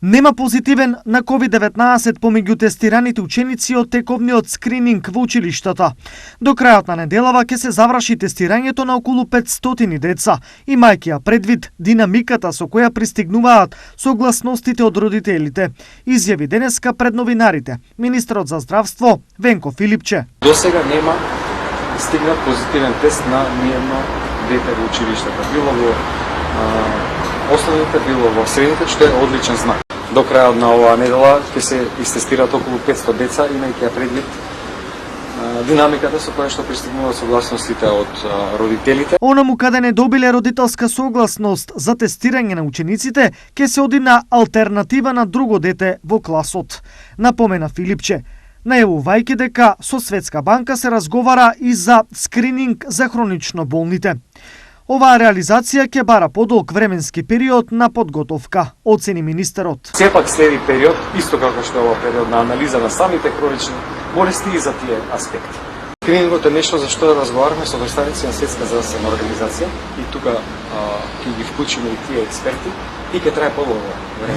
Нема позитивен на COVID-19 помеѓу тестираните ученици од тековниот скрининг во училиштата. До крајот на неделава ќе се заврши тестирањето на околу 500 деца, имајќи ја предвид динамиката со која пристигнуваат согласностите од родителите, изјави денеска пред новинарите министерот за здравство Венко Филипче. До сега нема стигнат позитивен тест на ниедно дете во училиштата, било во основните, било во средните, што е одличен знак. До крајот на оваа недела ќе се истестираат околу 500 деца, имајќи ја предвид динамиката со која што пристигнуваат согласностите од родителите. Онаму каде не добиле родителска согласност за тестирање на учениците, ќе се оди на алтернатива на друго дете во класот, напомена Филипче, најавувајќи дека со Светска банка се разговара и за скрининг за хронично болните. Оваа реализација ќе бара подолг временски период на подготовка, оцени министерот. Сепак следи период, исто како што е ова период на анализа на самите хронични болести и за тие аспекти. Скринингот е нешто за што разговараме со представници на Светска здравствена организација и тука ќе ги вклучиме и тие експерти и ќе трае подолго време.